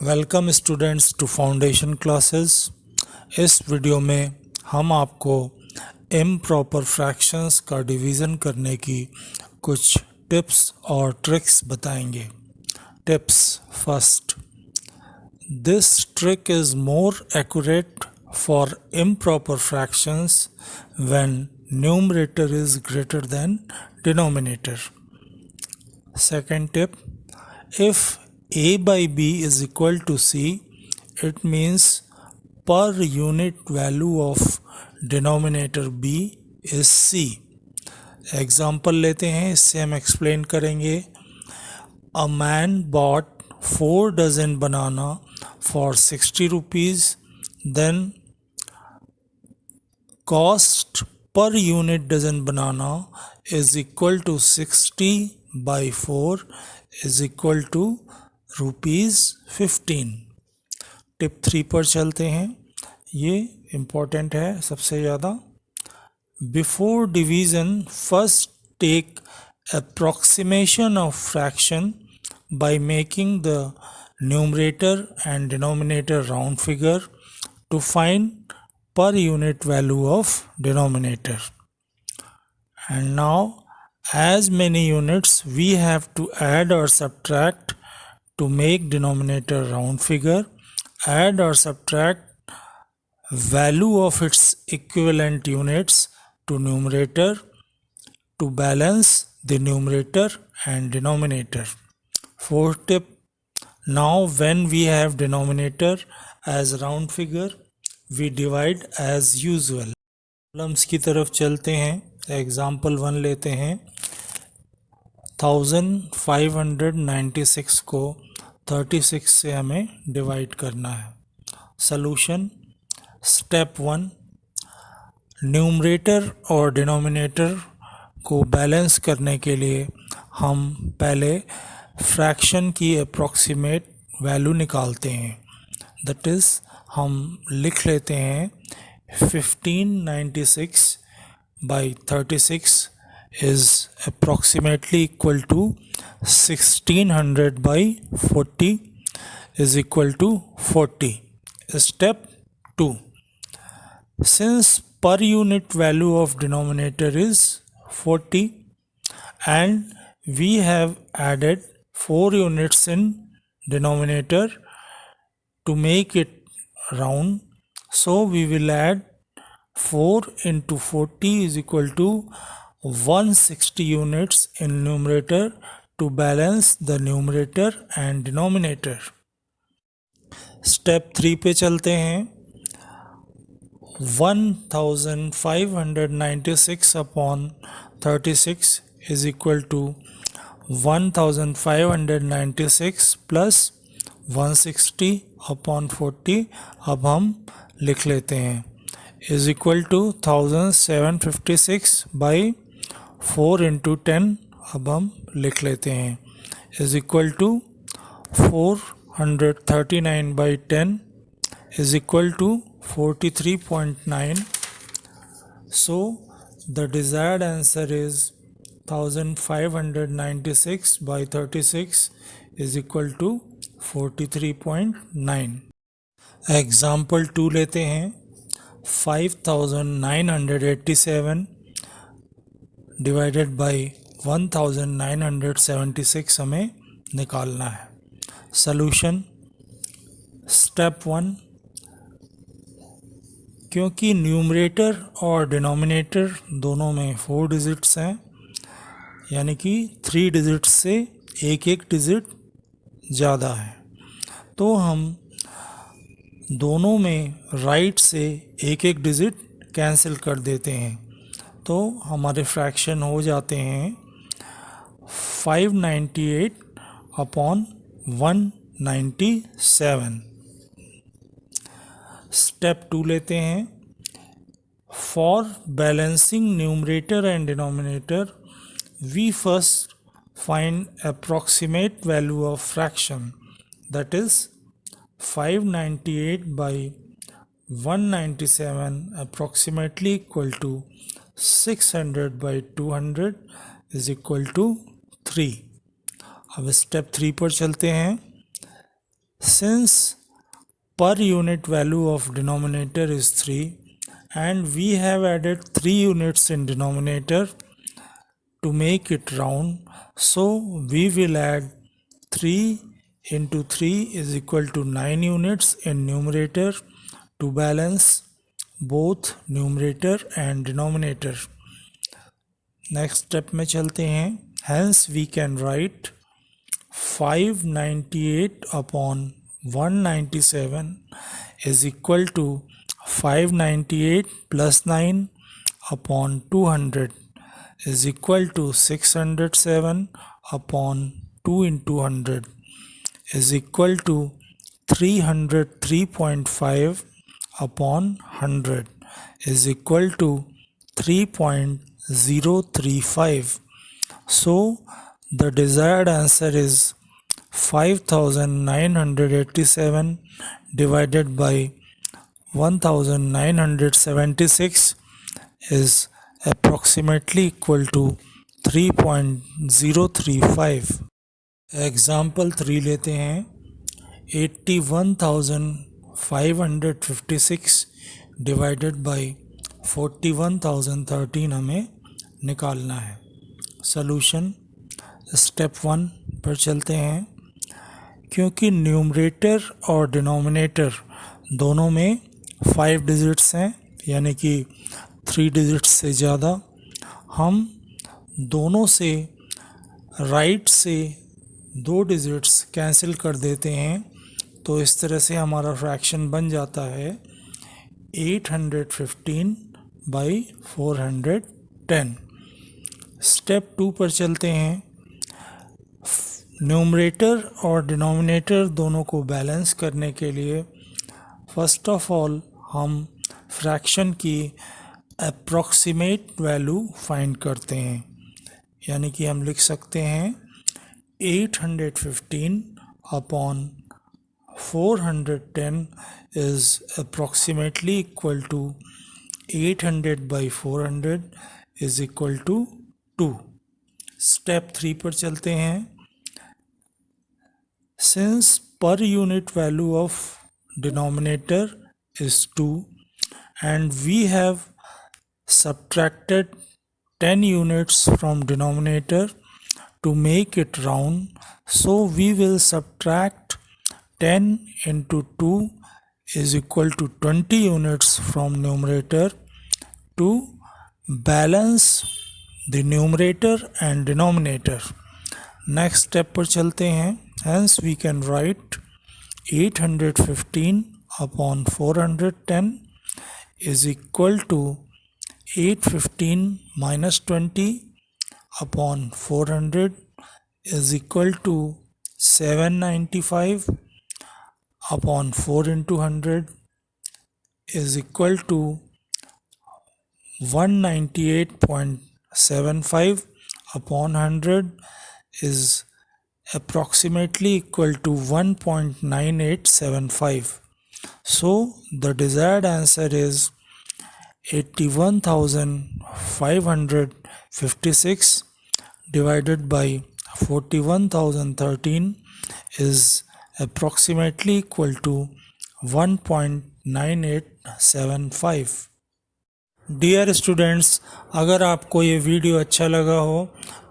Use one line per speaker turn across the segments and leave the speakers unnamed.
Welcome students to foundation classes. इस video में हम आपको इम्प्रॉपर फ्रैक्शंस का डिवीज़न करने की कुछ टिप्स और ट्रिक्स बताएंगे। Tips first, this trick is more accurate for improper fractions when numerator is greater than denominator. Second tip, if A by B is equal to C, it means per unit value of denominator B is C. Example लेते हैं, इससे हम explain करेंगे। A man bought 4 dozen banana for 60 rupees, then cost per unit dozen banana is equal to 60 by 4 is equal to ₹15। Tip 3 पर चलते हैं, ये important है सबसे ज़्यादा। Before division first take approximation of fraction by making the numerator and denominator round figure to find per unit value of denominator. And now, as many units we have to add or subtract to make denominator round figure. Add or subtract value of its equivalent units to numerator to balance the numerator and denominator. Fourth tip, now when we have denominator as round figure, we divide as usual. Problems की तरफ चलते हैं। Example 1 लेते हैं। 1596 को 36 से हमें divide करना है। सॉल्यूशन, स्टेप 1, न्यूमरेटर और डिनोमिनेटर को बैलेंस करने के लिए हम पहले फ्रैक्शन की अप्रॉक्सीमेट वैल्यू निकालते हैं। दैट इज़ हम लिख लेते हैं 1596 by 36 is approximately equal to 1600 by 40 is equal to 40. Step 2, since per unit value of denominator is 40 and we have added 4 units in denominator to make it round, so we will add 4 into 40 is equal to 160 units in numerator to balance the numerator and denominator. Step 3 पे चलते हैं। 1596 upon 36 is equal to 1596 plus 160 upon 40 अब हम लिख लेते हैं is equal to 1756 by 4 into 10 अब हम लिख लेते हैं is equal to 439 by 10 is equal to 43.9. So the desired answer is 1596 by 36 is equal to 43.9. Example 2 लेते हैं। 5987 डिवाइडेड बाई 1976 हमें निकालना है। सॉल्यूशन, स्टेप 1, क्योंकि न्यूमरेटर और डिनोमिनेटर दोनों में 4 डिजिट्स हैं, यानी कि 3 डिजिट्स से एक डिजिट ज़्यादा है, तो हम दोनों में राइट से एक डिजिट कैंसिल कर देते हैं, तो हमारे फ्रैक्शन हो जाते हैं 598 अपॉन 197। स्टेप 2 लेते हैं। For balancing numerator and denominator we first find approximate value of fraction, that is 598 by 197 approximately equal to 600 by 200 is equal to 3. अब स्टेप 3 पर चलते हैं। since per unit value of denominator is 3 and we have added 3 units in denominator to make it round, so we will add 3 into 3 is equal to 9 units in numerator to balance both numerator and denominator. Next step में चलते हैं. Hence we can write 598 upon 197 is equal to 598 plus 9 upon 200 is equal to 607 upon 2 into 100 is equal to 303.5 upon 100 is equal to 3.035. So the desired answer is 5987 divided by 1976 is approximately equal to 3.035. Example 3 लेते हैं. 81,556 divided by 41,013 हमें निकालना है. Solution step 1 पर चलते हैं. क्योंकि numerator और डिनोमिनेटर दोनों में 5 डिजिट्स हैं, यानी कि 3 डिजिट्स से ज़्यादा, हम दोनों से राइट से 2 डिजिट्स कैंसिल कर देते हैं. तो इस तरह से हमारा फ्रैक्शन बन जाता है 815 बाई 410. स्टेप 2 पर चलते हैं. न्यूमरेटर और डिनोमिनेटर दोनों को बैलेंस करने के लिए फर्स्ट ऑफ ऑल हम फ्रैक्शन की अप्रॉक्सीमेट वैल्यू फाइंड करते हैं, यानी कि हम लिख सकते हैं 815 upon 410 is approximately equal to 800 by 400 is equal to 2. Step 3 पर चलते हैं. Since per unit value of denominator is 2 and we have subtracted 10 units from denominator to make it round, so we will subtract 10 into 2 is equal to 20 units from numerator to balance the numerator and denominator. Next step पर चलते हैं. Hence we can write 815 upon 410 is equal to 815 minus 20 upon 400 is equal to 795 upon 4 into 100 is equal to 198.75 upon 100 is approximately equal to 1.9875. So the desired answer is 81,556 divided by 41,013 is approximately equal to 1.9875. Dear students, अगर आपको ये video अच्छा लगा हो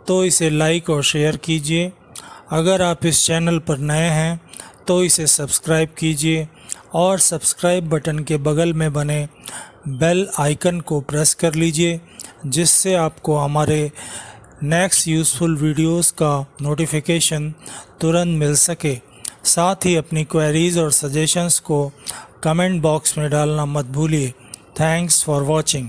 तो इसे like और share कीजिए. अगर आप इस चैनल पर नए हैं तो इसे सब्सक्राइब कीजिए और सब्सक्राइब बटन के बगल में बने बेल आइकन को प्रेस कर लीजिए, जिससे आपको हमारे नेक्स्ट यूज़फुल वीडियोस का नोटिफिकेशन तुरंत मिल सके. साथ ही अपनी क्वेरीज़ और सजेशंस को कमेंट बॉक्स में डालना मत भूलिए. Thanks for watching.